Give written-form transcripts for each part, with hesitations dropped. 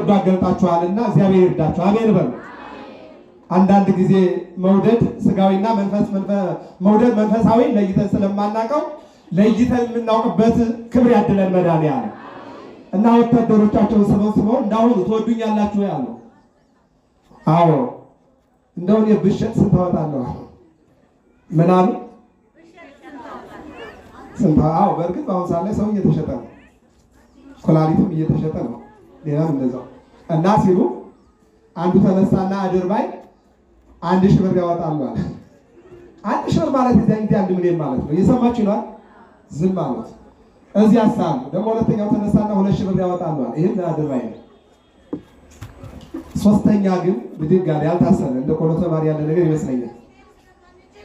እንድትወዱ አገልጣችኋልና እግዚአብሔር ይርዳችሁ። አሜን በሉ። አንዳንድ ጊዜ መውደድ ስጋዊና መውደድ መንፈሳዊ ለይተን ስለማናውቀው ለይተን የምናውቅበት ክብር ያድለን መድኃኒዓለም። እና ወታደሮቻቸውን ስበው እንዳሁኑ ትወዱኛላችሁ ያሉ። አዎ እንደውን የብሸት ስንት አወጣለሁ ምን አሉ? ስንት? አዎ በእርግጥ በአሁኑ ሰዓት ላይ ሰው እየተሸጠ ነው፣ ኮላሊትም እየተሸጠ ነው፣ ሌላም እንደዛው። እና ሲሉ አንዱ ተነሳና አድርባይ 1000 ብር ያወጣሉ አለ። 1000 ብር ማለት እዚያ ጊዜ 1 ሚሊዮን ማለት ነው። እየሰማችሁ ነው? ዝም ማለት እዚህ አሳሉ። ደግሞ ሁለተኛው ተነሳና 2000 ብር ያወጣሉ አለ። ይሄን አድርባይ ነው። ሶስተኛ ግን ብድግ አለ፣ ያልታሰረ እንደ ቆሎ ተማሪ ያለ ነገር ይመስለኛል።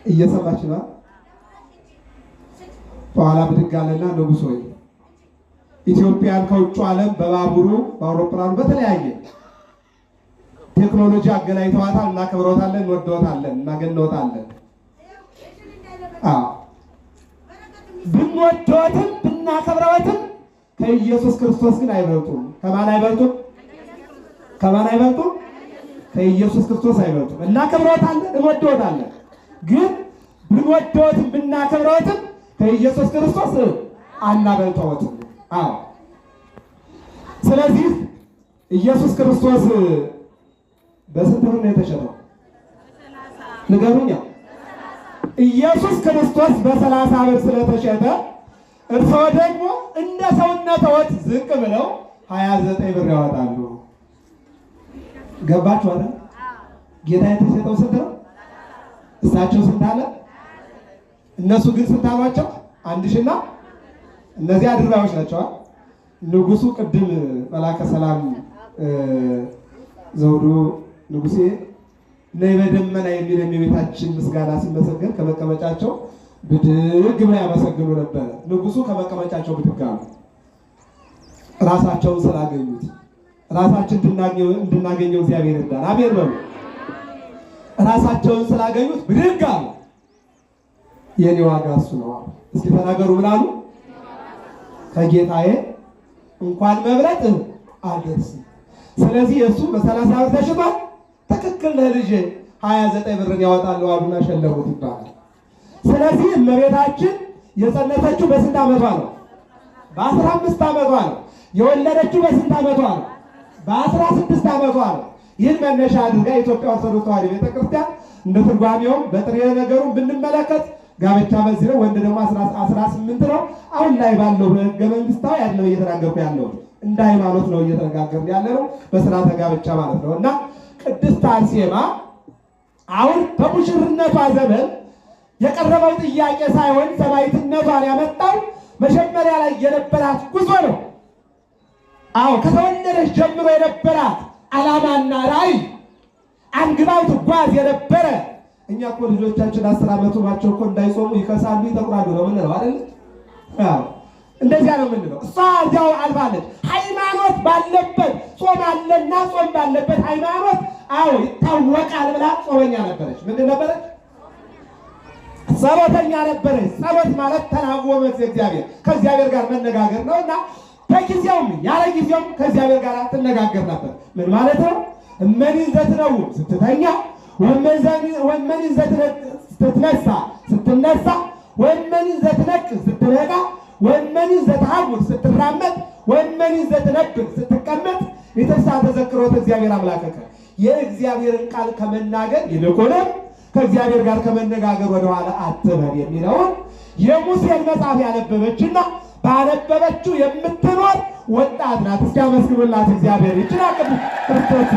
እየሰማችሁ ነው? በኋላ ብድግ አለና ንጉሥ ሆይ ኢትዮጵያን ከውጭ ዓለም በባቡሩ በአውሮፕላኑ በተለያየ ቴክኖሎጂ አገናኝተዋታል፣ እናከብረዋታለን፣ እንወደዋታለን፣ እናገነዋታለን። ብንወደዋትም ብናከብረዋትም ከኢየሱስ ክርስቶስ ግን አይበልጡም። ከማን አይበልጡም? ከማን አይበልጡም? ከኢየሱስ ክርስቶስ አይበልጡም። እናከብረዋታለን፣ እንወደዋታለን። ግን ብንወደዋትም ብናከብረዋትም ከኢየሱስ ክርስቶስ አናበልጠዋትም። ስለዚህ ኢየሱስ ክርስቶስ በስንት ብር ነው የተሸጠው? ንገሩኛ። ኢየሱስ ክርስቶስ በ30 ብር ስለተሸጠ እርስዎ ደግሞ እንደ ሰውነትዎት ዝቅ ብለው 29 ብር ያወጣሉ። ገባችሁ አይደል? ጌታ የተሸጠው ስንት ነው? እሳቸው ስንት አለ? እነሱ ግን ስንት አሏቸው? 1000 እና እነዚህ አድርባዮች ናቸው። ንጉሱ ቅድም መላከ ሰላም ዘውዱ ንጉሴ ነይ በደመና የሚል የቤታችን ምስጋና ሲመሰገን ከመቀመጫቸው ብድግ ብለው ያመሰግኑ ነበር። ንጉሱ ከመቀመጫቸው ብድግ አሉ። ራሳቸውን ስላገኙት ራሳችን እንድናገኘው እግዚአብሔር ይርዳን። አሜን በሉ። ራሳቸውን ስላገኙት ብድግ አሉ። የኔ ዋጋ እሱ ነው። እስኪ ተናገሩ። ምን አሉ? ከጌታዬ እንኳን መብለጥ አልደርስም። ስለዚህ እሱ በ30 ብር ተሽጧል። ትክክል ለልጅ 29 ብርን ያወጣሉ አሉና ሸለሙት ይባላል። ስለዚህ እመቤታችን የጸነሰችው በስንት ዓመቷ ነው? በ15 ዓመቷ ነው። የወለደችው በስንት ዓመቷ ነው? በ16 ዓመቷ ነው። ይህን መነሻ አድርጋ የኢትዮጵያ ኦርቶዶክስ ተዋሕዶ ቤተክርስቲያን እንደ ትርጓሜውም በጥሬ ነገሩን ብንመለከት ጋብቻ በዚህ ነው፣ ወንድ ደግሞ 18 ነው። አሁን ላይ ባለው ህገ መንግስታዊ ያለው እየተናገርኩ ያለው እንደ ሃይማኖት ነው እየተነጋገርን ያለ ነው፣ በስርዓተ ጋብቻ ማለት ነው። እና ቅድስት አርሴማ አሁን በሙሽርነቷ ዘመን የቀረበው ጥያቄ ሳይሆን ሰማዕትነቷን ያመጣው መጀመሪያ ላይ የነበራት ጉዞ ነው። አዎ ከተወለደች ጀምሮ የነበራት ዓላማና ራዕይ አንግባው ትጓዝ የነበረ። እኛ እኮ ልጆቻችን 10 ዓመቱ ናቸው እኮ እንዳይጾሙ ይከሳሉ፣ ይጠቁራሉ ነው የምንለው አይደል? አዎ እንደዚያ ነው የምንለው። እሷ እዚያው አልፋለች። ሃይማኖት ባለበት ጾም አለና ጾም ባለበት ሃይማኖት አዎ ይታወቃል ብላ ጾመኛ ነበረች። ምንድን ነበረች? ጸሎተኛ ነበረች። ጸሎት ማለት ተናግሮ እግዚአብሔር ከእግዚአብሔር ጋር መነጋገር ነውና በጊዜውም ያለ ጊዜውም ከእግዚአብሔር ጋር ትነጋገር ነበር። ምን ማለት ነው? እመኒ ዘትነው ስትተኛ ወመኒ ስትነሳ ስትነሳ ወመኒ ዘትነቅ ስትነቃ ወመኒ ዘትሐውር ስትራመድ ወመኒ ዘትነብር ስትቀመጥ የተሳ ተዘክሮት እግዚአብሔር አምላከከ የእግዚአብሔርን ቃል ከመናገር ይልቁንም ከእግዚአብሔር ጋር ከመነጋገር ወደኋላ አትበል የሚለውን የሙሴን መጽሐፍ ያነበበችና ባነበበችው የምትኖር ወጣት ናት። እስኪ አመስግኑላት እግዚአብሔር። ይችላ ቅዱስ ክርስቶስ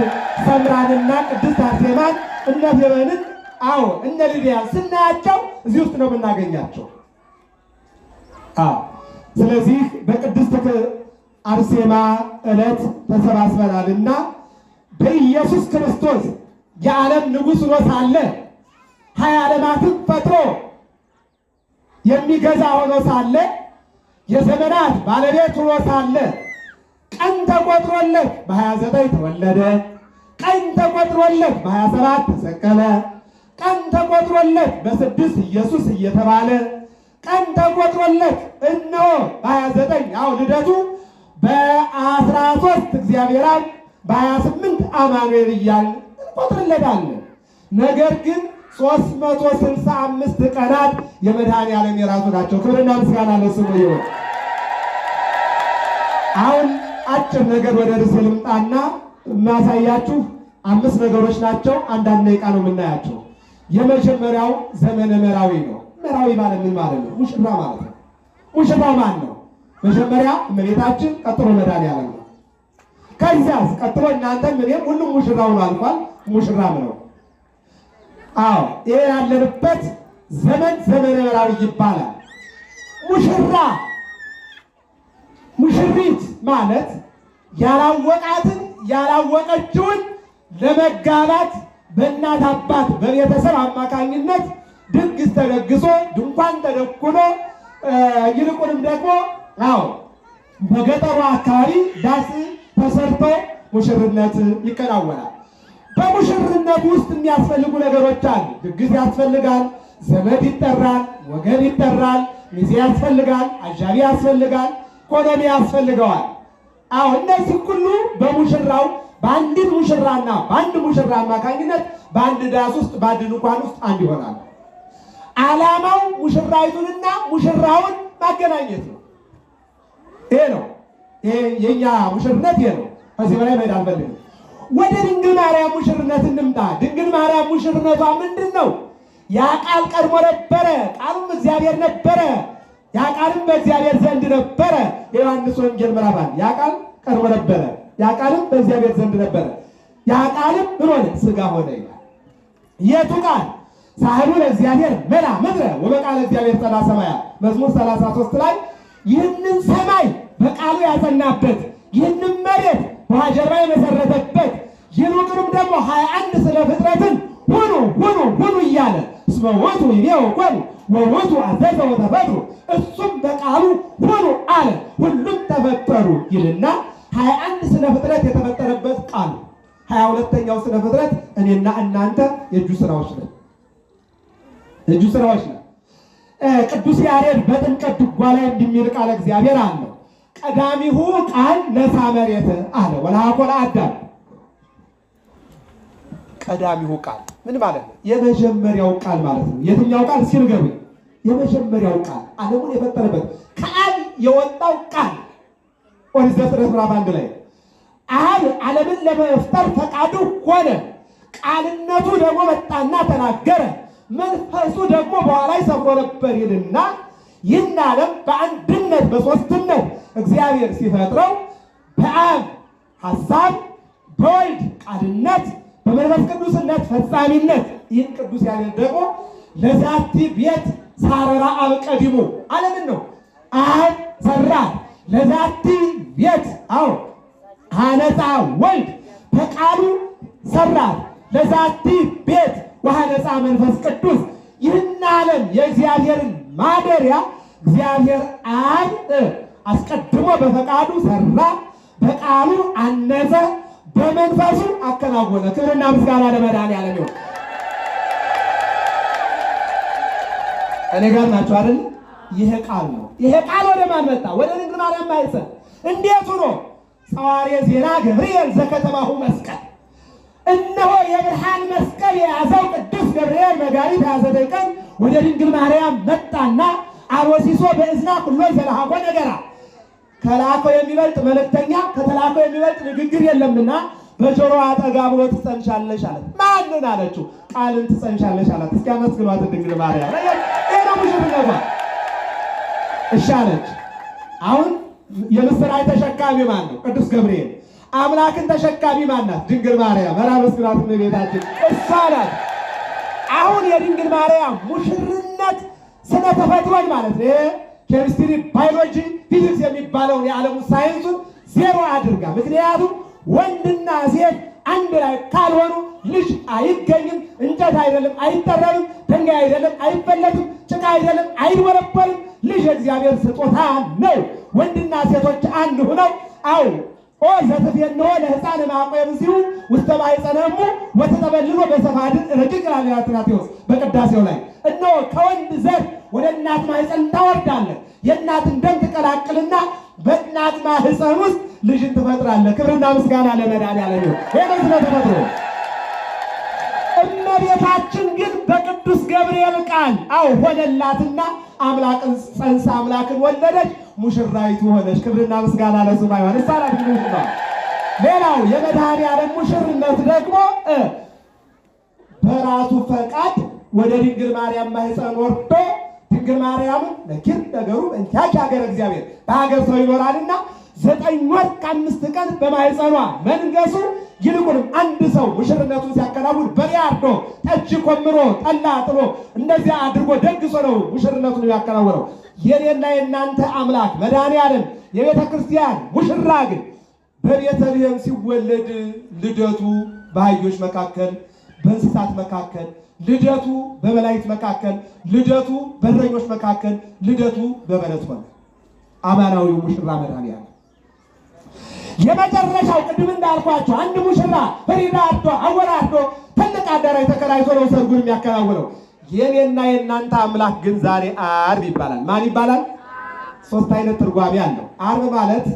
ሰምራንና ቅድስት አርሴማን እነ ፌበንን አዎ እነ ልድያን ስናያቸው እዚህ ውስጥ ነው የምናገኛቸው። አዎ ስለዚህ በቅድስት አርሴማ ዕለት ተሰባስበናልና በኢየሱስ ክርስቶስ የዓለም ንጉሥ ሆኖ ሳለ 20 ዓለማትን ፈጥሮ የሚገዛ ሆኖ ሳለ የዘመናት ባለቤት ሆኖ ሳለ ቀን ተቆጥሮለት በ29 ተወለደ። ቀን ተቆጥሮለት በ27 ተሰቀለ። ቀን ተቆጥሮለት በ6 ኢየሱስ እየተባለ ቀን ተቆጥሮለት እነሆ በ29 አዎ ልደቱ በ13 እግዚአብሔር አብ በ28 አማኑኤል እያልን እንቆጥርለታለን። ነገር ግን 365 ቀናት የመድኃኔዓለም የራሱ ናቸው። ክብርና ምስጋና ለስሙ ይሁን። አሁን አጭር ነገር ወደ ርዕስ ልምጣና የማሳያችሁ 5 ነገሮች ናቸው። አንዳንድ ደቂቃ ነው የምናያቸው። የመጀመሪያው ዘመነ መራዊ ነው። መራዊ ማለት ምን ማለት ነው? ሙሽራ ማለት ነው። ሙሽራው ማን ነው? መጀመሪያ እመቤታችን፣ ቀጥሎ መድኃኔዓለም ነው። ከዚያስ ቀጥሎ እናንተም እኔም ሁሉም ሙሽራውን አልፏል። ሙሽራም ነው። አዎ ይሄ ያለንበት ዘመን ዘመነ መራዊ ይባላል። ሙሽራ ሙሽሪት ማለት ያላወቃትን ያላወቀችውን ለመጋባት በእናት አባት በቤተሰብ አማካኝነት ድግስ ተደግሶ ድንኳን ተደኩኖ ይልቁንም ደግሞ በገጠሩ አካባቢ ዳስ ተሰርቶ ሙሽርነት ይከናወናል። በሙሽርነት ውስጥ የሚያስፈልጉ ነገሮች አሉ። ድግስ ያስፈልጋል፣ ዘመድ ይጠራል፣ ወገን ይጠራል፣ ሚዜ ያስፈልጋል፣ አጃቢ ያስፈልጋል፣ ኢኮኖሚ ያስፈልገዋል። እነዚህ ሁሉ በሙሽራው በአንዲት ሙሽራና በአንድ ሙሽራ አማካኝነት በአንድ ዳስ ውስጥ በአንድ ድንኳን ውስጥ አንድ ይሆናል። ዓላማው ሙሽራይቱንና ሙሽራውን ማገናኘት ነው። ይሄ ነው የኛ ሙሽርነት፣ ይሄ ነው። ከዚህ በላይ መሄድ አልፈልግም። ወደ ድንግል ማርያም ሙሽርነት እንምጣ። ድንግል ማርያም ሙሽርነቷ ምንድን ነው? ያ ቃል ቀድሞ ነበረ፣ ቃሉም እግዚአብሔር ነበረ፣ ያ ቃልም በእግዚአብሔር ዘንድ ነበረ። የዮሐንስ ወንጌል ምዕራፍ 1 ያ ቃል ቀድሞ ነበረ፣ ያ ቃልም በእግዚአብሔር ዘንድ ነበረ፣ ያ ቃልም ምን ሆነ? ሥጋ ሆነ ይላል። የቱ ቃል? ሳህሉ ለእግዚአብሔር መላ ምድረ ወበቃለ እግዚአብሔር ጸና ሰማያት። መዝሙር 33 ላይ ይህንን ሰማይ በቃሉ ያጸናበት፣ ይህንን መሬት ውሃ ጀርባ የመሰረተበት፣ ይልቁንም ደግሞ 21 ስለ ፍጥረትን ሁኑ ሁኑ ሁኑ እያለ እስመ ውእቱ ይቤው ኮኑ ወውእቱ አዘዘ ወተፈጥሩ፣ እሱም በቃሉ ሁኑ አለ ሁሉም ተፈጠሩ ይልና 21 ስለ ፍጥረት የተፈጠረበት ቃሉ፣ 22ኛው ስለ ፍጥረት እኔና እናንተ የእጁ ስራዎች ነን። የእጁ ስራዎች ነን። ቅዱስ ያሬድ በጥምቀት ድጓ ላይ እንደሚል ቃል እግዚአብሔር አለው። ቀዳሚሁ ቃል ነሣ መሬት አለ ወለሐኮ ለአዳም። ቀዳሚሁ ቃል ምን ማለት ነው? የመጀመሪያው ቃል ማለት ነው። የትኛው ቃል እስኪ ንገሩኝ? የመጀመሪያው ቃል ዓለሙን የፈጠረበት ከአብ የወጣው ቃል። ኦሪት ዘፍጥረት ምዕራፍ 1 ላይ አብ ዓለምን ለመፍጠር ፈቃዱ ሆነ፣ ቃልነቱ ደግሞ መጣና ተናገረ፣ መንፈሱ ደግሞ በኋላ ሰፍሮ ነበር ይልና ይህን ዓለም በአንድነት በሦስትነት እግዚአብሔር ሲፈጥረው በአብ ሐሳብ፣ በወልድ ቃልነት፣ በመንፈስ ቅዱስነት ፈጻሚነት። ይህን ቅዱስ ያሬድ ደግሞ ለዛቲ ቤት ሳረራ አብ ቀዲሙ ዓለምን ነው አብ ሰራት። ለዛቲ ቤት ሀነፃ ወልድ በቃሉ ሰራት። ለዛቲ ቤት ወሀነፃ መንፈስ ቅዱስ። ይህን ዓለም የእግዚአብሔርን ማደሪያ እግዚአብሔር አብ አስቀድሞ በፈቃዱ ሰራ፣ በቃሉ አነጸ፣ በመንፈሱ አከናወነ። ክብርና ምስጋና ለመድኃኔዓለም ይሁን። እኔ ጋር ናቸው አይደል? ይሄ ቃል ነው። ይሄ ቃል ወደ ማን መጣ? ወደ ድንግል ማርያም ማኅፀን። እንዴት ሆኖ? ጸዋርየ ዜና ገብርኤል ዘከተማሁ መስቀል። እነሆ የብርሃን መስቀል የያዘው ቅዱስ ገብርኤል መጋቢት 29 ቀን ወደ ድንግል ማርያም መጣና አሮሲሶ በእዝና ኩሎ ዘለሃኮ ነገራ። ከላከው የሚበልጥ መልእክተኛ ከተላከው የሚበልጥ ንግግር የለምና በጆሮዋ አጠጋ ብሎ ትጸንሻለሽ አላት። ማንን አለችው? ቃልን ትጸንሻለሽ አላት። እስኪ አመስግኗት ድንግል ማርያም። ይሄ ነው ሙሽርነቷ። እሺ አለች። አሁን የምስራች ተሸካሚ ማን ነው? ቅዱስ ገብርኤል። አምላክን ተሸካሚ ማናት? ድንግል ማርያም። ኧረ አመስግኗት እመቤታችን። እሷ ናት። አሁን የድንግል ማርያም ሙሽርነት ስነ ተፈጥሮን ማለት ነው ኬሚስትሪ፣ ባዮሎጂ፣ ፊዚክስ የሚባለውን የዓለሙ ሳይንሱን ዜሮ አድርጋ። ምክንያቱም ወንድና ሴት አንድ ላይ ካልሆኑ ልጅ አይገኝም። እንጨት አይደለም አይጠረብም፣ ድንጋይ አይደለም አይፈለጥም፣ ጭቃ አይደለም አይወረበርም። ልጅ የእግዚአብሔር ስጦታ ነው። ወንድና ሴቶች አንድ ሆነው ዘትፌንዎ ለሕፃን ማቆየም ሲሉ ውስተ ማኅፀነ እሙ ወተጠበልሎ በሰፋድን ረቂቅ ላትናቴዎስ በቅዳሴው ላይ እነሆ ከወንድ ዘር ወደ እናት ማኅፀን ታወርዳለህ። የእናትን ደም ትቀላቅልና በእናት ማህፀን ውስጥ ልጅን ትፈጥራለህ። ክብርና ምስጋና ለመድኃኒዓለም ይሁን። ይሄ ነው ተፈጥሮ። እመቤታችን ግን በቅዱስ ገብርኤል ቃል ሆነላትና አምላክን ጸንሳ አምላክን ወለደች፣ ሙሽራይቱ ሆነች። ክብርና ምስጋና ለስሙ ይሁን። እሳላት ነው። ሌላው የመድኃኒዓለም ሙሽርነት ደግሞ በራሱ ፈቃድ ወደ ድንግል ማርያም ማህፀን ወርዶ ድንግል ማርያም ለኪር ነገሩ እንታች ሀገር እግዚአብሔር በሀገር ሰው ይኖራልና 9 ወር ከ5 ቀን በማህፀኗ መንገሱ። ይልቁንም አንድ ሰው ሙሽርነቱን ሲያከናውን በሬ አርዶ ጠጅ ኮምሮ ጠላ ጥሎ እንደዚያ አድርጎ ደግሶ ነው ሙሽርነቱን ያከናወነው። የኔና የእናንተ አምላክ መድኃኒዓለም የቤተ ክርስቲያን ሙሽራ ግን በቤተልሔም ሲወለድ ልደቱ በአህዮች መካከል በእንስሳት መካከል፣ ልደቱ በመላእክት መካከል፣ ልደቱ በእረኞች መካከል፣ ልደቱ በበረት ሆነ። አማናዊው ሙሽራ መድኃኒዓለም የመጨረሻው ቅድም እንዳልኳቸው አንድ ሙሽራ ፍሪዳ አርዶ አወራርዶ ትልቅ አዳራሽ ተከራይቶ ነው ሰርጉን የሚያከናውነው። የኔና የእናንተ አምላክ ግን ዛሬ ዓርብ ይባላል። ማን ይባላል? 3 አይነት ትርጓሜ አለው። ዓርብ ማለት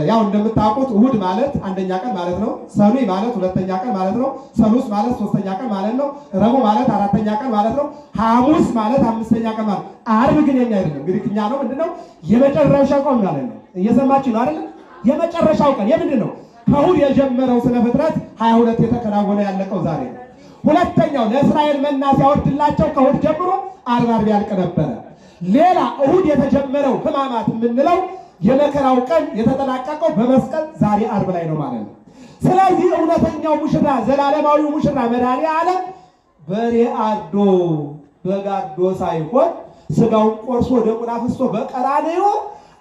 ያው እንደምታውቁት እሁድ ማለት 1ኛ ቀን ማለት ነው። ሰኑይ ማለት 2ኛ ቀን ማለት ነው። ሰሉስ ማለት 3ኛ ቀን ማለት ነው። ረቡዕ ማለት 4ኛ ቀን ማለት ነው። ሐሙስ ማለት 5ኛ ቀን ማለት። ዓርብ ግን የኛ አይደለም፣ ግሪክኛ ነው። ምንድነው? የመጨረሻው ቀን ማለት ነው። እየሰማችሁ ነው አይደል? የመጨረሻው ቀን የምንድን ነው? ከእሁድ የጀመረው ስነ ፍጥረት 22 የተከናወነ ያለቀው ዛሬ ነው። ሁለተኛው ለእስራኤል መና ሲያወርድላቸው ከእሁድ ጀምሮ ዓርብ ያልቅ ነበረ። ሌላ እሁድ የተጀመረው ሕማማት የምንለው የመከራው ቀን የተጠናቀቀው በመስቀል ዛሬ ዓርብ ላይ ነው ማለት ነው። ስለዚህ እውነተኛው ሙሽራ ዘላለማዊው ሙሽራ መድኃኒዓለም በሬ አርዶ በግ አርዶ ሳይሆን ስጋውን ቆርሶ ደሙን አፍስሶ በቀራንዮ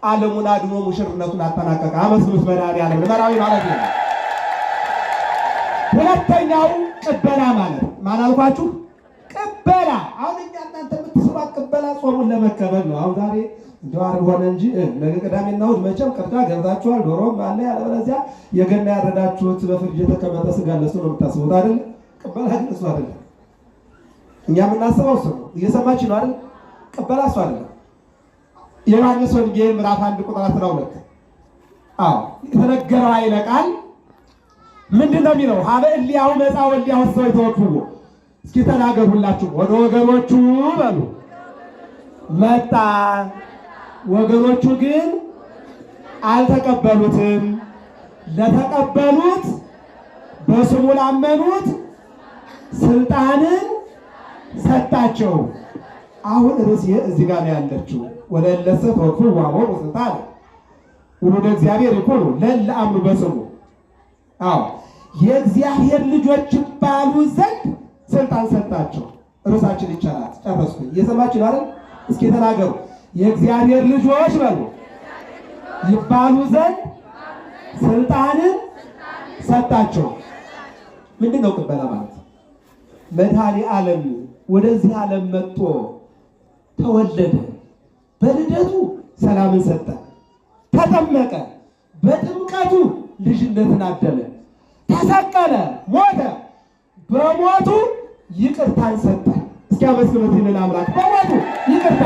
ዓለሙን አድኖ ሙሽርነቱን አጠናቀቀ። አመስግኑት መድኃኒዓለም መራዊ ማለት ነው። ሁለተኛው ቅበላ ማለት ማን አልኳችሁ? ቅበላ። አሁን እናንተ የምትስባት ቅበላ ጾሙን ለመቀበል ነው። አሁን ዛሬ እንደው ዓርብ ሆነ እንጂ ነገ ቅዳሜና እሑድ መቼም ቅርታ ገብታችኋል። ዶሮም አለ ያለበለዚያ የገና ያረዳችሁት በፍሪጅ የተቀመጠ ስጋ ለሱ ነው የምታስቡት አይደል? ቅበላ ግን እሱ አይደለም። እኛ የምናስበው እሱ ነው። እየሰማችሁ ነው አይደል? ቅበላ እሱ አይደለም። የዮሐንስ ወንጌል ምዕራፍ 1 ቁጥር 12 የተነገረው ኃይለ ቃል ምንድን ነው የሚለው? ሀበ እሊያሁ መጻ ወእሊያሁ ሰው ተወክፉ። እስኪ ተናገሩላችሁ። ወደ ወገኖቹ በሉ መጣ፣ ወገኖቹ ግን አልተቀበሉትም። ለተቀበሉት በስሙ ላመኑት ስልጣንን ሰጣቸው። አሁን ርዕሴ እዚህ ጋር ነው ያለችው። ወለለሰ ተወክፉ ወአሞሩ ስልጣን ወደ እግዚአብሔር ይኮኑ ለለ አምኑ በስሙ። የእግዚአብሔር ልጆች ይባሉ ዘንድ ስልጣን ሰጣቸው። ርዕሳችን ይቻላል። ጨረስኩኝ። እየሰማችሁ አይደል? እስኪ ተናገሩ። የእግዚአብሔር ልጆች በሉ ይባሉ ዘንድ ስልጣንን ሰጣቸው። ምንድን ነው ቅበላ ማለት? መድኃኒዓለም ወደዚህ ዓለም መጥቶ ተወለደ። በልደቱ ሰላምን ሰጠ። ተጠመቀ። በጥምቀቱ ልጅነትን አደለ። ተሰቀለ፣ ሞተ። በሞቱ ይቅርታን ሰጠ። እስኪ አመስግኑት ይህንን አምላክ። በሞቱ ይቅርታ።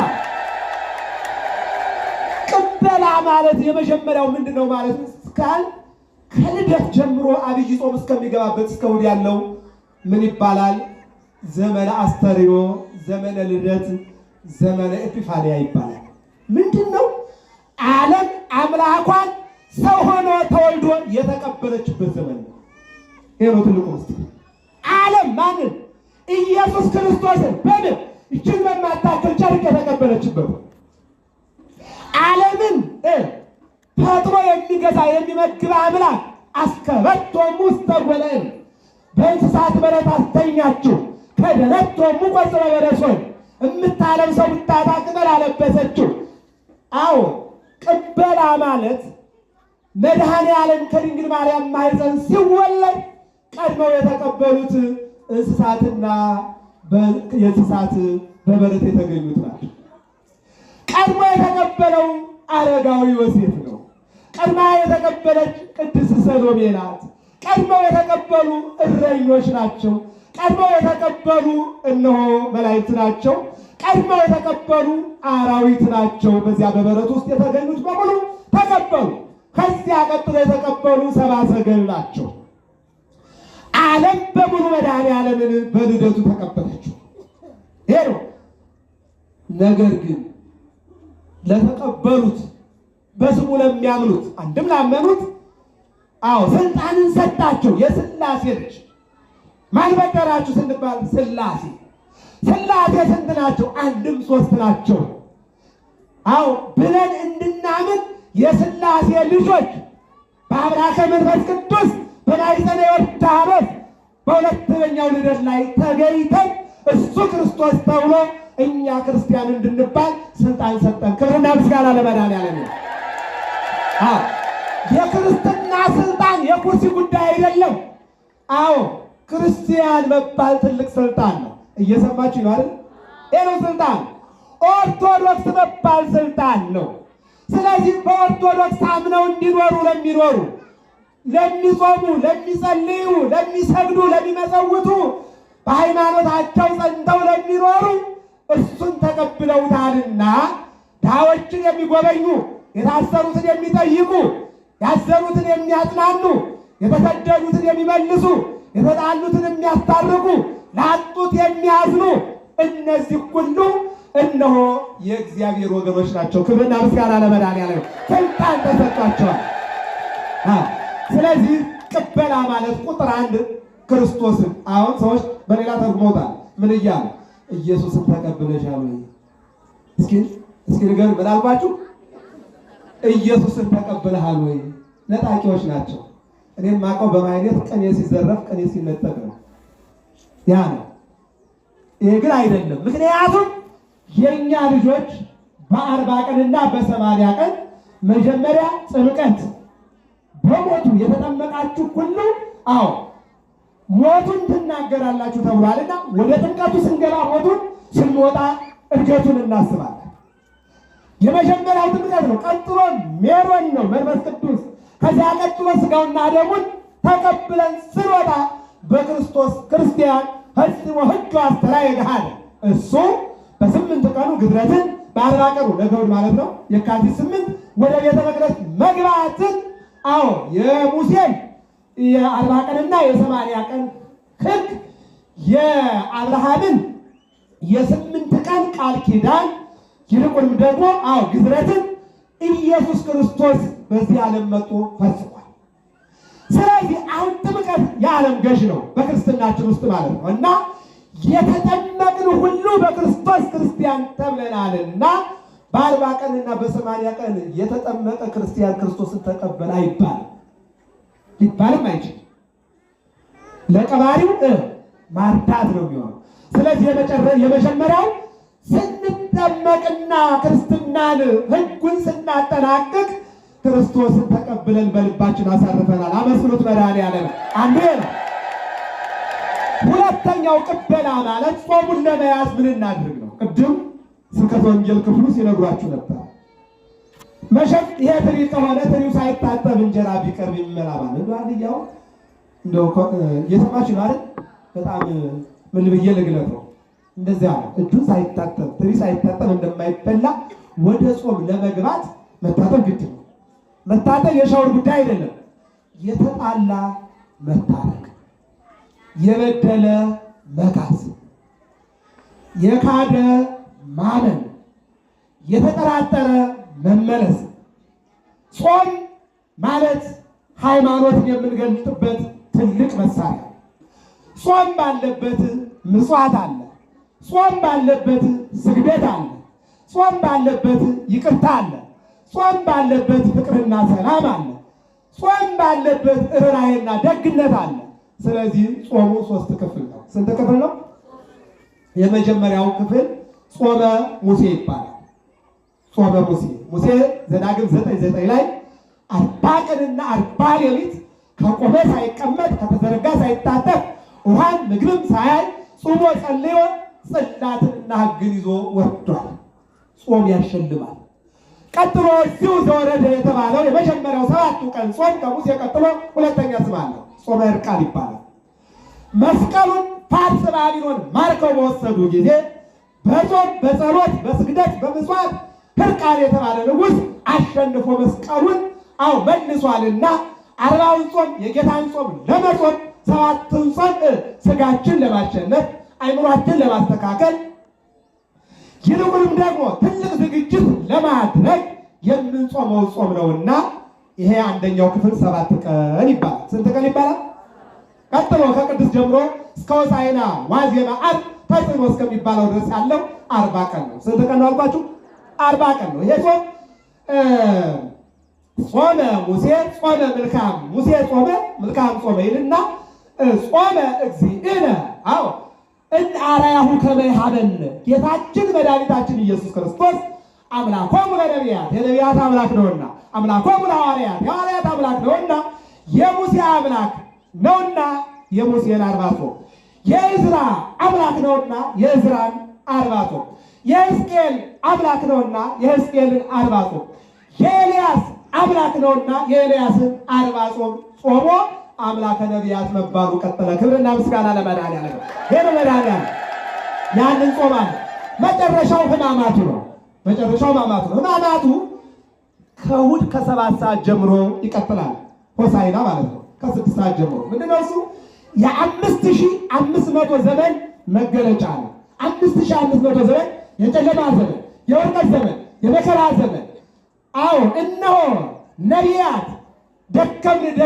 ቅበላ ማለት የመጀመሪያው ምንድን ነው ማለት እስካል ከልደት ጀምሮ አብይ ጾም እስከሚገባበት እስከ እሑድ ያለው ምን ይባላል? ዘመነ አስተርእዮ፣ ዘመነ ልደት፣ ዘመነ ኤጲፋንያ ይባላል። ምንድን ነው? ዓለም አምላኳን ሰው ሆኖ ተወልዶ የተቀበለችበት ዘመን ነው። ይሄ ነው ትልቁ ምስጢር። ዓለም ማንን? ኢየሱስ ክርስቶስን በምን እችን በማታክል ጨርቅ የተቀበለችበት፣ ዓለምን ፈጥሮ የሚገዛ የሚመግብ አምላክ አስከበቶሙ ውስተ ጐለኤል በእንስሳት በረት አስተኛችሁ ከደነቶሙ ቆጽረ በለሶን የምታለብሰው ብታጣ ቅጠል አለበሰችው። አዎ ቅበላ ማለት መድኃኒዓለም ከድንግል ማርያም ማኅፀን ሲወለድ ቀድመው የተቀበሉት እንስሳትና የእንስሳት በበረት የተገኙት ናቸው። ቀድሞ የተቀበለው አረጋዊ ዮሴፍ ነው። ቀድማ የተቀበለች ቅድስት ሰሎሜ ናት። ቀድመው የተቀበሉ እረኞች ናቸው። ቀድመው የተቀበሉ እነሆ መላእክት ናቸው። ቀድመው የተቀበሉ አራዊት ናቸው። በዚያ በበረት ውስጥ የተገኙት በሙሉ ተቀበሉ። ከዚያ ቀጥሎ የተቀበሉ ሰብአ ሰገል ናቸው። ዓለም በሙሉ መድኃኔዓለምን በልደቱ ተቀበለችው። ይሄ ነው። ነገር ግን ለተቀበሉት በስሙ ለሚያምኑት አንድም ላመኑት ስልጣንን ሰጣቸው። የሥላሴ ልጅ ማን በደራችሁ ስንባል ሥላሴ። ሥላሴ ስንት ናቸው? አንድም ሦስት ናቸው ብለን እንድናምን የሥላሴ ልጆች በአብራከ መንፈስ ቅዱስ በማኅፀነ ዮርዳኖስ በሁለተኛው ልደት ላይ ተገኝተን እሱ ክርስቶስ ተብሎ እኛ ክርስቲያን እንድንባል ስልጣን ሰጠን። ክብርና ምስጋና ለመድኃኔዓለም። የክርስትና ስልጣን የኩርሲ ጉዳይ አይደለም። ክርስቲያን መባል ትልቅ ስልጣን ነው። እየሰማችሁ ነው አይደል? ይሄ ነው ስልጣን። ኦርቶዶክስ መባል ስልጣን ነው። ስለዚህ በኦርቶዶክስ አምነው እንዲኖሩ ለሚኖሩ፣ ለሚጾሙ፣ ለሚጸልዩ፣ ለሚሰግዱ፣ ለሚመጸውቱ በሃይማኖታቸው ጸንተው ለሚኖሩ እሱን ተቀብለውታልና ድሆችን የሚጎበኙ፣ የታሰሩትን የሚጠይቁ፣ ያዘኑትን የሚያጽናኑ፣ የተሰደዱትን የሚመልሱ፣ የተጣሉትን የሚያስታርቁ፣ ላጡት የሚያዝኑ እነዚህ ሁሉ እነሆ የእግዚአብሔር ወገኖች ናቸው። ክብርና ምስጋና ለመድኃኔዓለም። ስልጣን ተሰጥቷቸዋል። ስለዚህ ቅበላ ማለት ቁጥር አንድ ክርስቶስን። አሁን ሰዎች በሌላ ተርጉመውታል። ምን እያሉ? ኢየሱስን ተቀብለሻል ወይ? እስኪ ንገሩ። ምን አልኳችሁ? ኢየሱስን ተቀብለሃል ወይ? ነጣቂዎች ናቸው። እኔም የማውቀው በማይነት ቀኔ ሲዘረፍ ቀኔ ሲነጠቅ ነው። ያ ነው። ይሄ ግን አይደለም። ምክንያቱም የኛ ልጆች በ40 ቀንና በ80 ቀን መጀመሪያ ጥምቀት በሞቱ የተጠመቃችሁ ሁሉ ሞቱን ትናገራላችሁ ተብሏልና ወደ ጥምቀቱ ስንገባ ሞቱን፣ ስንወጣ እድገቱን እናስባለን። የመጀመሪያው ጥምቀት ነው። ቀጥሎ ሜሮን ነው፣ መንፈስ ቅዱስ። ከዚያ ቀጥሎ ስጋውና ደሙን ተቀብለን ስንወጣ በክርስቶስ ክርስቲያን ፈጽሞ ሕግ አስተራየ ገሃደ። እሱ በ8 ቀኑ ግድረትን፣ በ40 ቀኑ ለገውድ ማለት ነው የካቲት 8 ወደ ቤተ መቅደስ መግባትን የሙሴን የ40 ቀንና የ80 ቀን ሕግ የአብርሃምን የ8 ቀን ቃል ኪዳን ይልቁንም ደግሞ ግዝረትን ኢየሱስ ክርስቶስ በዚህ ዓለም መጥቶ ፈጽሟል። ስለዚህ አሁን ጥምቀት የዓለም ገዥ ነው በክርስትናችን ውስጥ ማለት ነው እና የተጠመቅን ሁሉ በክርስቶስ ክርስቲያን ተብለናልና በ40 ቀንና በ80 ቀን የተጠመቀ ክርስቲያን ክርስቶስን ተቀበለ አይባልም፣ ሊባልም አይችልም። ለቀባሪው ማርዳት ነው የሚሆነው። ስለዚህ የመጀመሪያው ስንጠመቅና ክርስትናን ሕጉን ስናጠናቅቅ ክርስቶስን ተቀብለን በልባችን አሳርፈናል። አመስግኑት መድኃኔዓለም። አንዱ ነው። ሁለተኛው ቅበላ ማለት ጾሙን ለመያዝ ምን እናድርግ ነው። ቅድም ስብከተ ወንጌል ክፍሉ ሲነግሯችሁ ነበር። መሸጥ ይሄ ትሪ ከሆነ ትሪው ሳይታጠብ እንጀራ ቢቀርብ ይመላባል። አንድያው እንደው እየሰማችሁ ነው አይደል? በጣም ምን ብዬ ልግለጥ ነው። እንደዚያ እጁን ሳይታጠብ ትሪ ሳይታጠብ እንደማይበላ ወደ ጾም ለመግባት መታጠብ ግድ ነው። መታጠብ የሻወር ጉዳይ አይደለም። የተጣላ መታረቅ፣ የበደለ መካስ፣ የካደ ማመን፣ የተጠራጠረ መመለስ። ጾም ማለት ሃይማኖትን የምንገልጥበት ትልቅ መሳሪያ። ጾም ባለበት ምጽዋት አለ። ጾም ባለበት ስግደት አለ። ጾም ባለበት ይቅርታ አለ። ጾም ባለበት ፍቅርና ሰላም አለ። ጾም ባለበት ርኅራኄና ደግነት አለ። ስለዚህ ጾሙ 3 ክፍል ነው። ስንት ክፍል ነው? የመጀመሪያው ክፍል ጾመ ሙሴ ይባላል። ጾመ ሙሴ ዘዳግም 9:9 ላይ 40 ቀንና 40 ሌሊት ከቆመ ሳይቀመጥ ከተዘረጋ ሳይታጠፍ ውሃን ምግብም ሳያይ ጾሞ ጸልዮ ጽላትንና ሕግን ይዞ ወርዷል። ጾም ያሸልማል። ቀጥሎ እዚሁ ዘወረደ የተባለው የመጀመሪያው 7ቱ ቀን ጾም ከሙሴ ቀጥሎ ሁለተኛ ስም አለው። ጾመ ዕርቃን ይባላል። መስቀሉን ፋርስ ባቢሎን ማርከው በወሰዱ ጊዜ በጾም በጸሎት በስግደት በምጽዋት ሕርቃል የተባለ ንጉሥ አሸንፎ መስቀሉን መልሷልና 40ውን ጾም የጌታን ጾም ለመጾም 7ቱን ጾም ስጋችን ለማሸነፍ አይምሯችን ለማስተካከል ይልቁንም ደግሞ ትልቅ ዝግጅት ለማድረግ የምንጾመው ጾም ነውና ይሄ አንደኛው ክፍል 7 ቀን ይባላል። ስንት ቀን ይባላል? ቀጥሎ ከቅዱስ ጀምሮ እስከ ሆሳዕና ዋዜማ ዓርብ ተጽዕኖ እስከሚባለው ድረስ ያለው 40 ቀን ነው። ስንት ቀን ነው አልኳችሁ? 40 ቀን ነው። ይሄ ጾም ጾመ ሙሴ ጾመ መልካም ሙሴ ጾመ መልካም ጾመ ይልና ጾመ እግዚእነ አርአያሁ ከመ ይሃበን ጌታችን መድኃኒታችን ኢየሱስ ክርስቶስ አምላኮሙ ለነቢያት የነቢያት አምላክ ነውና አምላኮሙ ለሐዋርያት የሐዋርያት አምላክ ነውና የሙሴ አምላክ ነውና የሙሴን 40 ጾም የዕዝራ አምላክ ነውና የዕዝራን 40 ጾም የሕዝቅኤል አምላክ ነውና የሕዝቅኤልን 40 ጾም የኤልያስ አምላክ ነውና የኤልያስን 40 ጾም ጾሞ አምላከ ነቢያት መባሉ ቀጠለ። ክብርና ምስጋና ለመድኃኒዓለም። ሄኖ መድኃኒዓለም ያንን ጾም አለ። መጨረሻው ሕማማቱ ነው። ሕማማቱ ከእሑድ ከ7 ሰዓት ጀምሮ ይቀጥላል። ሆሳዕና ማለት ነው። ከ6 ሰዓት ጀምሮ ምንድነው እሱ? የ5500 ዘመን መገለጫ ነው። 5500 ዘመን የጨለማ ዘመን፣ የውድቀት ዘመን፣ የመከራ ዘመን። እነሆ ነቢያት ደከምን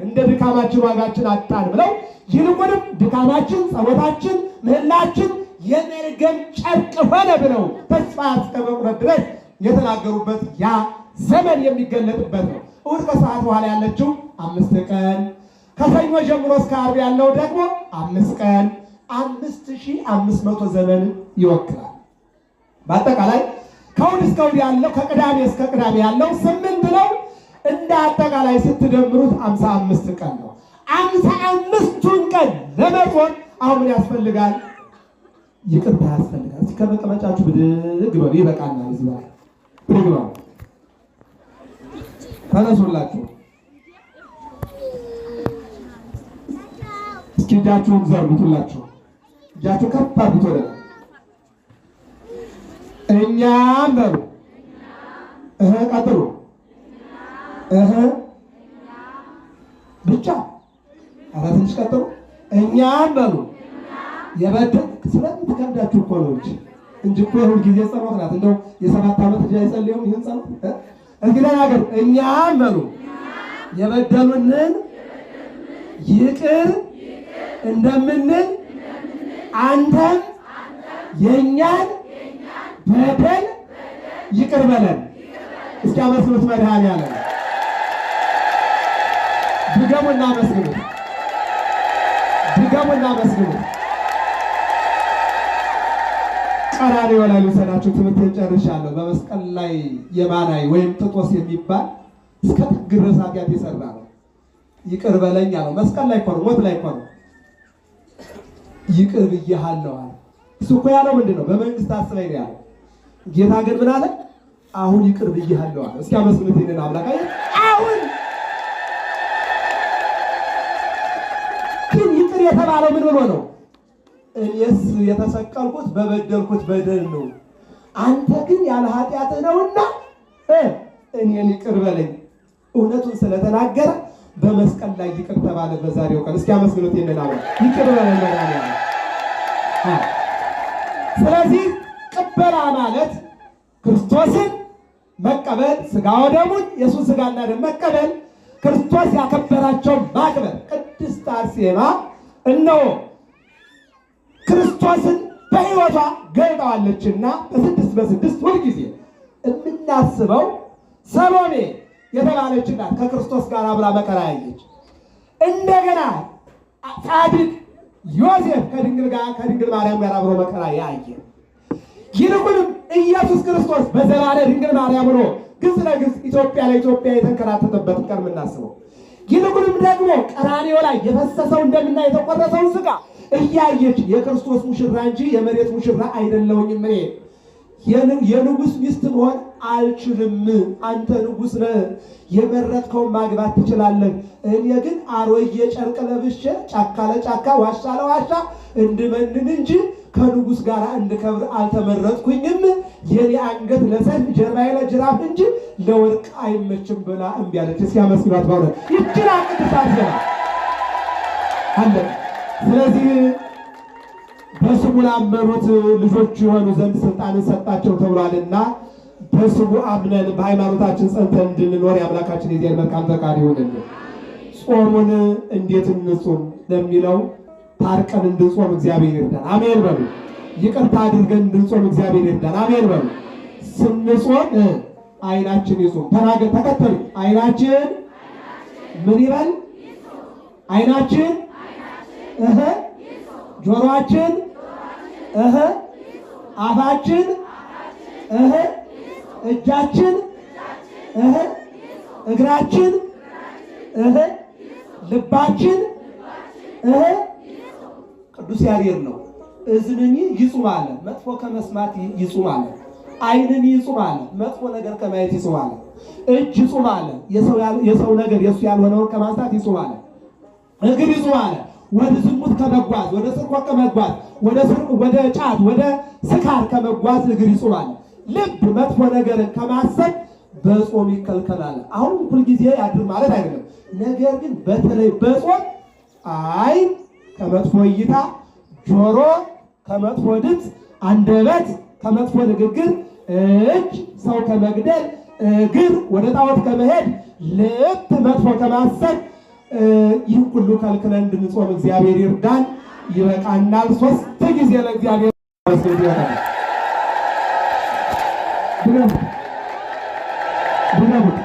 እንደ ድካማችን ዋጋችን አጣን ብለው ይልቁንም ድካማችን፣ ጸሎታችን፣ ምህላችን የመርገም ጨርቅ ሆነ ብለው ተስፋ እስከ መቁረጥ ድረስ የተናገሩበት ያ ዘመን የሚገለጥበት ነው። እሑድ ከሰዓት በኋላ ያለችው 5 ቀን፣ ከሰኞ ጀምሮ እስከ ዓርብ ያለው ደግሞ 5 ቀን 5500 ዘመን ይወክላል። በአጠቃላይ ከእሑድ እስከ እሑድ ያለው ከቅዳሜ እስከ ቅዳሜ ያለው 8 ነው። እንደ አጠቃላይ ስትደምሩት 55 ቀን ነው። 55ቱን ቀን ለመጾም አሁን ምን ያስፈልጋል? ይቅርታ ያስፈልጋል። እስኪ ከመቀመጫችሁ ብድግ በሉ። ይበቃናል። እዚህ ላይ ብድግ በሉ። ተነሱላችሁ። እስኪ እጃችሁን ዘርጉቱላችሁ። እጃችሁ ከፍ አድርጉት ወደ እኛም በሉ። ቀጥሉ። ብቻ ትንሽ ቀጥሉ። እኛም በሉ የበደል ስለምትከብዳችሁ እኮ ነው እንጂ እኮ የሁል ጊዜ ጸሎት ናት። እንደው የ7 ዓመት ልጅ አይጸልዩም ይህን ጸሎት? እንግዲህ ተናገሩ። እኛም በሉ የበደሉንን ይቅር እንደምንል አንተም የእኛን በደል ይቅር በለን። እስኪ አመስግኑት መድኃኒዓለም። ድገሙና መስግኑት። ቀራንዮ ላይ ልውሰዳችሁ። ትምህርቴን ጨርሻለሁ። በመስቀል ላይ የማናይ ወይም ጥጦስ የሚባል እስከ ጥግ ድረስ ኃጢአት የሰራ ነው። ይቅር በለኝ አለው። መስቀል ላይ እኮ ነው፣ ሞት ላይ እኮ ነው። ይቅር ብዬሃለሁ አለ። እሱ እኮ ያለው ምንድን ነው? በመንግስት አስበኝ ነው ያለው። ጌታ ግን ምን አለ? አሁን ይቅር ብዬሃለሁ አለ። እስኪ አመስግኑት ይህንን አምላክ። አሁን ግን ይቅር የተባለው ምን ብሎ ነው? እኔስ የተሰቀልኩት በበደልኩት በደል ነው፣ አንተ ግን ያለ ኃጢአትህ ነውና እኔን ይቅር በለኝ። እውነቱን ስለተናገረ በመስቀል ላይ ይቅር ተባለ በዛሬው ቀን። እስኪ አመስግኑት ይህንን አምላክ። ይቅር በለኝ መድኃኒዓለም። ስለዚህ ቅበላ ማለት ክርስቶስን መቀበል፣ ስጋ ወደሙን የሱስ ስጋና ደም መቀበል፣ ክርስቶስ ያከበራቸውን ማክበር። ቅድስት አርሴማ እነሆ ክርስቶስን በሕይወቷ ገልጠዋለችና በ6 ሁልጊዜ የምናስበው ሰሎሜ የተባለች ናት። ከክርስቶስ ጋር አብራ መከራ ያየች። እንደገና ጻድቅ ዮሴፍ ከድንግል ማርያም ጋር አብሮ መከራ ያየ። ይልቁንም ኢየሱስ ክርስቶስ በዘባነ ድንግል ማርያም ሆኖ ግብፅ ለግብፅ ኢትዮጵያ ለኢትዮጵያ የተንከራተተበት ቀን የምናስበው። ይልቁንም ደግሞ ቀራንዮ ላይ የፈሰሰው እንደምና የተቆረሰውን ስጋ እያየች የክርስቶስ ሙሽራ እንጂ የመሬት ሙሽራ አይደለሁኝም እኔ የንጉሥ ሚስት መሆን አልችልም። አንተ ንጉሥ ነህ፣ የመረጥከውን ማግባት ትችላለህ። እኔ ግን አሮጌ ጨርቅ ለብሼ ጫካ ለጫካ ዋሻ ለዋሻ እንድመንን እንጂ ከንጉሥ ጋር እንድከብር አልተመረጥኩኝም። የኔ አንገት ለሰይፍ ጀርባዬ ለጅራፍ እንጂ ለወርቅ አይመችም ብላ እምቢ አለች። እስኪ አመስግኗት። በእውነት ይችላ ቅድሳት ዜና አለ። ስለዚህ በስሙ ላመኑት ልጆቹ የሆኑ ዘንድ ስልጣንን ሰጣቸው ተብሏልና በስሙ አምነን በሃይማኖታችን ጸንተን እንድንኖር የአምላካችን የዚያን መልካም ፈቃድ ይሁንልን። ጾሙን እንዴት እንጹም ለሚለው ታርቀን እንድንጾም እግዚአብሔር ይርዳን። አሜን በሉ። ይቅርታ አድርገን እንድንጾም እግዚአብሔር ይርዳን። አሜን በሉ። ስንጾም አይናችን ይጹም። ተናገር፣ ተከተሉ። አይናችን ምን ይበል? አይናችን ጆሮአችን አፋችን እጃችን እግራችን ልባችን ቅዱስ ያሬድ ነው። እዝንኒ ይጹም አለ፣ መጥፎ ከመስማት ይጹም አለ። ዓይንን ይጹም አለ፣ መጥፎ ነገር ከማየት ይጹም አለ። እጅ ይጹም አለ፣ የሰው ነገር የሱ ያልሆነውን ከማንሳት ይጹም አለ። እግር ይጹም አለ፣ ወደ ዝሙት ከመጓዝ፣ ወደ ስርቆት ከመጓዝ፣ ወደ ጫት፣ ወደ ስካር ከመጓዝ እግር ይጹም አለ። ልብ መጥፎ ነገርን ከማሰብ በጾም ይከልከላል። አሁን ሁልጊዜ ያድር ማለት አይደለም። ነገር ግን በተለይ በጾም ዓይን ከመጥፎ እይታ፣ ጆሮ ከመጥፎ ድምፅ፣ አንደበት ከመጥፎ ንግግር፣ እጅ ሰው ከመግደል፣ እግር ወደ ጣዖት ከመሄድ፣ ልብ መጥፎ ከማሰብ ይህን ሁሉ ከልክለን እንድንጾም እግዚአብሔር ይርዳን። ይበቃናል። 3 ጊዜ ለእግዚአብሔር መስገድ ይበቃናል። ድገሙት።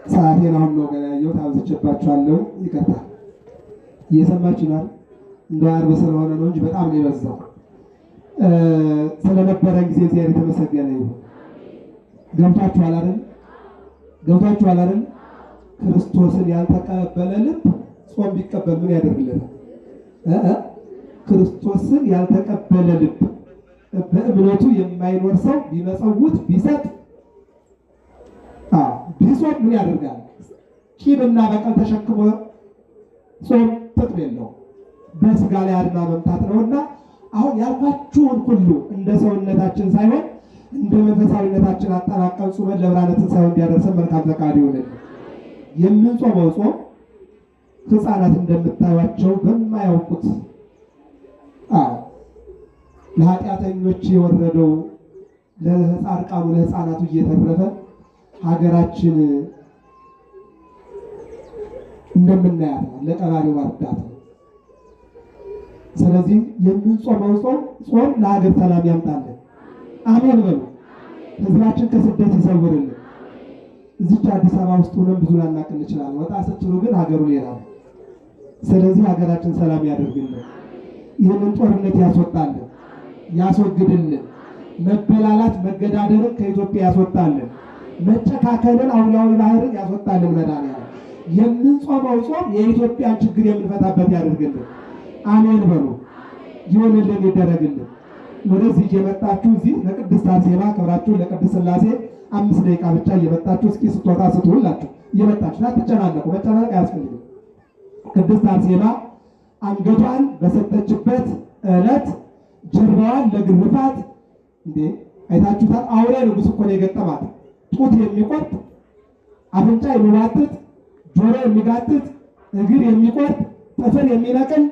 ሰዓቴን አሁን ነው ገና ያየሁት። አብዝቼባችኋለሁ፣ ይቅርታ። እየሰማችሁ ነው። እንደ ዓርብ ስለሆነ ነው እንጂ በጣም ነው የበዛው። ስለነበረን ጊዜ እግዚአብሔር የተመሰገነ ይሁን። ገብታችኋል አይደል? ገብታችኋል አይደል? ክርስቶስን ያልተቀበለ ልብ ጾም ቢቀበል ምን ያደርግለታል? ክርስቶስን ያልተቀበለ ልብ በእምነቱ የማይኖር ሰው ቢመጸውት ቢሰጥ ቢጾም ምን ያደርጋል? ቂምና በቀል ተሸክሞ ጾም ጥቅም የለውም፣ በስጋ ላይ አድማ መምታት ነውና አሁን ያልኳችሁን ሁሉ እንደ ሰውነታችን ሳይሆን እንደ መንፈሳዊነታችን አጠናቀን ጾመን ለብርሃነ ትንሣኤው እንዲያደርሰን መልካም ፈቃድ ይሁንልን። የምንጾመው ጾም ሕፃናት እንደምታዩቸው በማያውቁት ለኃጢአተኞች የወረደው ለጻድቃኑ ለሕፃናቱ እየተረፈ ሀገራችን እንደምናያት ለቀባሪው ማርዳት። ስለዚህ የምንጾመው ጾም ለሀገር ሰላም ያምጣልን። አሜን በሉ። ሕዝባችን ከስደት ይሰውርልን። እዚች አዲስ አበባ ውስጥ ሆነን ብዙ ላናቅ እንችላለን። ወጣ ስትሉ ግን ሀገሩ ሌላ ነው። ስለዚህ ሀገራችን ሰላም ያደርግልን። ይህንን ጦርነት ያስወጣልን፣ ያስወግድልን። መበላላት መገዳደልን ከኢትዮጵያ ያስወጣልን። መጨካከልን አውላዊ ባህርን ያስወጣልን። መድኃኒዓለም የምንጾመው ጾም የኢትዮጵያን ችግር የምንፈታበት ያደርግልን። አሜን በሉ። ይሁንልን፣ ይደረግልን። ወደዚህ እየመጣችሁ እዚህ ለቅድስት አርሴማ ክብራችሁ ለቅድስት ሥላሴ 5 ደቂቃ ብቻ እየመጣችሁ እስኪ ስጦታ ስትውላችሁ እየመጣችሁ አትጨናነቁ። መጨናነቅ አያስፈልግም። ቅድስት አርሴማ አንገቷን በሰጠችበት ዕለት ጀርባዋን ለግርፋት አይታችሁታል። አውሬ ንጉሥ እኮ ነው የገጠማት። ጡት የሚቆርጥ፣ አፍንጫ የሚዋጥጥ፣ ጆሮ የሚጋጥጥ፣ እግር የሚቆርጥ፣ ጥፍር የሚነቅል፣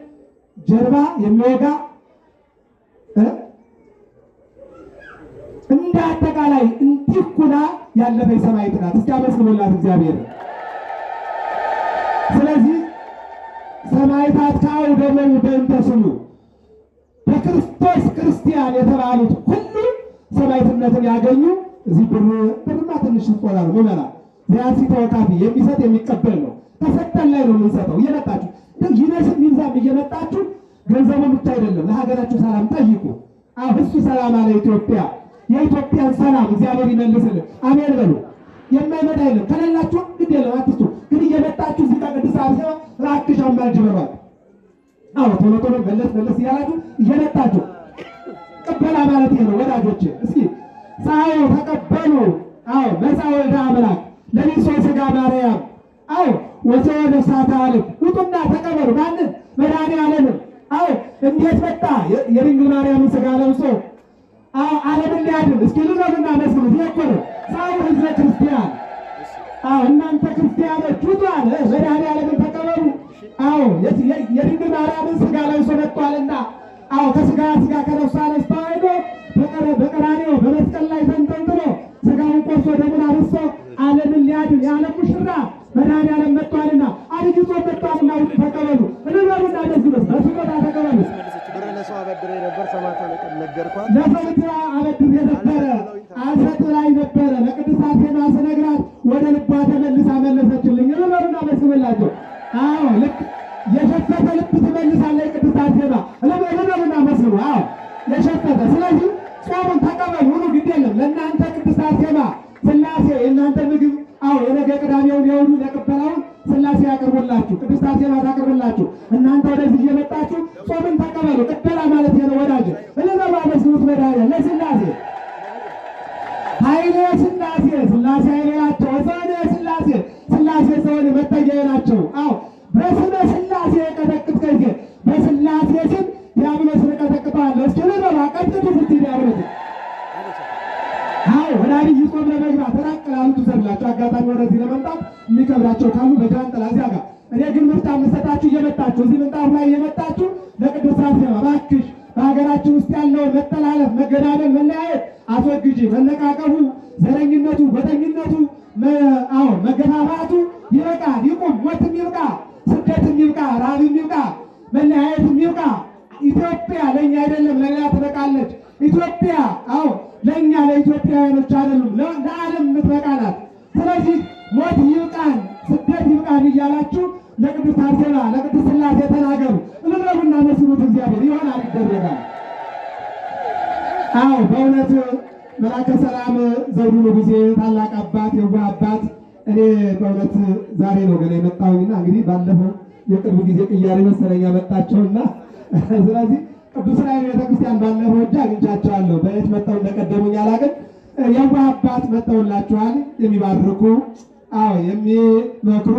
ጀርባ የሚወጋ እንደ አጠቃላይ እንዲህ ኩላ ያለፈች ሰማዕት ናት። እስኪ አመስግኑላት እግዚአብሔር። ስለዚህ ሰማዕታት ከአውደሙ በእንተ ስሙ በክርስቶስ ክርስቲያን የተባሉት ሁሉ ሰማዕትነትን ያገኙ። እዚህ ብርማ ትንሽ ስጦታ ነው ምመላ ዚያሲ ተወካፊ የሚሰጥ የሚቀበል ነው። ተሰጠን ላይ ነው የምንሰጠው። እየመጣችሁ ይነስም ይብዛም እየመጣችሁ ገንዘቡን ብቻ አይደለም ለሀገራችሁ ሰላም ጠይቁ። እሱ ሰላም አለ ኢትዮጵያ። የኢትዮጵያን ሰላም እግዚአብሔር ይመልስልን። አሜን በሉ። የማይመጣ የለም። ከሌላችሁ ግድ የለም አትስቱ። ግን እየመጣችሁ እዚህ ቅድስት አርሴማ እባክሽ አማልጅ በሏት። አዎ ቶሎ ቶሎ መለስ መለስ እያላችሁ እየመጣችሁ ቅበላ ማለት ይሄ ነው ወዳጆቼ። እስኪ ሳዩ ተቀበሉ። አዎ መጻ ወልደ አምላክ ለሚሶ ሥጋ ማርያም አዎ ወሰወ ነፍሳተ ዓለም ውጡና ተቀበሉ። ማንን? መድኃኒዓለምን። አዎ እንዴት መጣ? የድንግል ማርያምን ሥጋ ለብሶ አዎ ዓለምን ሊያድን። እስኪ ልበሉና መስሉት ይኮነ ሳዩ ህዝበ ክርስቲያን አዎ እናንተ ክርስቲያኖች ውጡ አለ። መድኃኒዓለምን ተቀበሉ። አዎ የድንግል ማርያምን ሥጋ ለብሶ መጥቷልና አዎ ከሥጋ ሥጋ ከነፍሷ ነፍስ ተዋሕዶ በቀራንዮ በመስቀል ላይ ተንጠልጥሎ ሥጋውን ቆርሶ ደሙን አፍስሶ ዓለምን ሊያድን የዓለም ሙሽራ መድኃኒዓለም መጥቷልና አብይ ጾም መጥቷልና ውጡ ተቀበሉ። እንበሉና መስሉት በስጦታ ተቀበሉ። ለሰው አበድሬ ነበር ሰማዕቷ ነገርኳት። ለሰው አበድሬ ነበረ አልሰጥ ላይ ነበረ ለቅድስት አርሴማ ስነግራት ወደ ልቧ ተመልሳ መለሰችልኝ። እንበሉና መስሉላቸው። አዎ ልክ የሸፈተ ልብ ትመልሳለች ቅድስት አርሴማ። እንበሉና መስሉ። አዎ የሸፈተ። ስለዚህ ጾሙን ተቀበሉ። ሁሉ ግድ የለም ለእናንተ ቅድስት አርሴማ ሥላሴ የእናንተ ምግብ አዎ የነገ ቅዳሜውን የውሉ የቅበላውን ሥላሴ ያቀርቡላችሁ፣ ቅድስት አርሴማ ታቀርብላችሁ። እናንተ ወደዚህ እየመጣችሁ ጾምን ተቀበሉ። ቅበላ ማለት ነው ወዳጅ። እለበባ መስሉት መድኃኒዓለም ለሥላሴ ኃይለ ሥላሴ ሥላሴ ኃይሌ ናቸው። ዘወነ ሥላሴ ሥላሴ ዘወነ መጠጊያ ናቸው። አዎ በስመ ሥላሴ የቀጠቅጥ ከይሴ በሥላሴ ስም ዲያብሎስን እቀጠቅጠዋለሁ። እስኪ እለበባ ቀጥቅጡ ፍቲ ዲያብሎስን። አዎ ወደ አብይ ጾም ለመግባት ራቅ ላሉት ዘላችሁ አጋጣሚ ወደዚህ ለመምጣት የሚከብዳቸው ካሉ በጃንጥላ እዚያ ጋር እኔ ግን ምርጫ የምሰጣችሁ እየመጣችሁ እዚህ ምንጣፍ ላይ እየመጣችሁ ለቅድስት አርሴማ እባክሽ በሀገራችን ውስጥ ያለውን መጠላለፍ፣ መገዳደል፣ መለያየት አስወግጂ። መነቃቀፉ፣ ዘረኝነቱ፣ ጎጠኝነቱ፣ አዎ መገፋፋቱ ይበቃ፣ ይቁም። ሞትም ይብቃ፣ ስደትም ይብቃ፣ ራብም ይብቃ፣ መለያየትም ይብቃ። ኢትዮጵያ ለእኛ አይደለም ለሌላ ትበቃለች። ኢትዮጵያ አዎ ለእኛ ለኢትዮጵያውያኖች አይደሉም ለዓለም የምትበቃ ናት። ስለዚህ ሞት ይብቃን፣ ስደት ይብቃን እያላችሁ ለቅድስት አርሴማ ለቅድስት ሥላሴ ተናገሩ። እንበሉና መስሉት። እግዚአብሔር ይሆናል፣ ይደረጋል። አዎ በእውነት መልአከ ሰላም ዘውዱ ንጉሴ ታላቅ አባት የዋህ አባት እኔ በእውነት ዛሬ ነው ገና የመጣሁኝና እንግዲህ ባለፈው የቅርብ ጊዜ ቅያሬ መሰለኝ ያመጣቸውና ስለዚህ ቅዱስ ራእይ ቤተክርስቲያን ባለፈው እጅ አግኝቻቸዋለሁ። በየት መጥተው እንደቀደሙኝ አላውቅም። የዋህ አባት መጥተውላችኋል። የሚባርኩ አዎ የሚመክሩ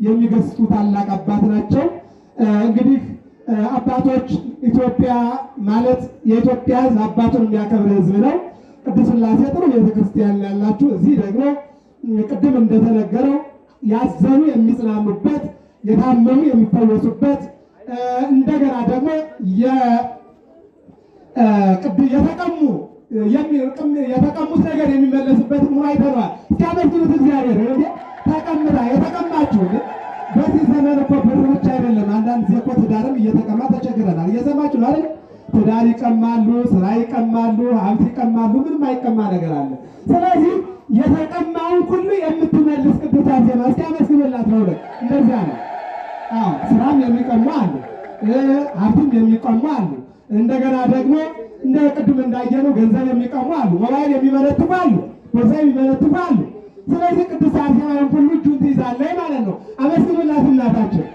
የሚገስጡ ታላቅ አባት ናቸው። እንግዲህ አባቶች ኢትዮጵያ ማለት የኢትዮጵያ ሕዝብ አባቱን የሚያከብር ሕዝብ ነው። ቅድስት ሥላሴ ጥሩ ቤተክርስቲያን ያላችሁ እዚህ ደግሞ ቅድም እንደተነገረው ያዘኑ የሚጽናኑበት፣ የታመሙ የሚፈወሱበት እንደገና ደግሞ የተቀሙት ነገር የሚመለስበት ሆኖ አይተነዋል። ሲያመልኩት እግዚአብሔር ተቀምጣ የተቀማችሁ በዚህ ዘመን እኮ ብር ብቻ አይደለም። አንዳንድ ጊዜ እኮ ትዳርም እየተቀማ ተቸግረናል። እየሰማችሁ ነው አይደል? ትዳር ይቀማሉ፣ ስራ ይቀማሉ፣ ሀብት ይቀማሉ። ምንም አይቀማ ነገር አለ። ስለዚህ የተቀማውን ሁሉ የምትመልስ ቅድስት አርሴማ እስኪ አመስግኑላት ነው። እንደዚያ ነው። አዎ ስራም የሚቀሙ አሉ፣ ሀብትም የሚቀሙ አሉ። እንደገና ደግሞ እንደ ቅድም እንዳየነው ገንዘብ የሚቀሙ አሉ፣ ሞባይል የሚመለትፉ አሉ፣ ቦርሳ የሚመለትፉ አሉ። ስለዚህ ቅድስት አርሴማ ሁሉ እጁን ትይዛለች ማለት ነው። አመስግኑላት እናታችን።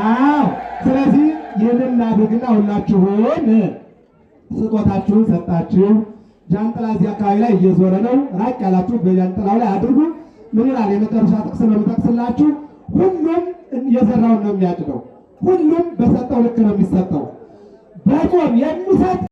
አዎ ስለዚህ ይህንን እናድርግና ሁላችሁም ስጦታችሁን ሰጣችሁ። ጃንጥላ እዚህ አካባቢ ላይ እየዞረ ነው። ራቅ ያላችሁ በጃንጥላው ላይ አድርጉ። ምን ይላል? የመጨረሻ ጥቅስ ነው የምጠቅስላችሁ። ሁሉም የዘራውን ነው የሚያጭደው። ሁሉም በሰጠው ልክ ነው የሚሰጠው። በጾም የሚሰጥ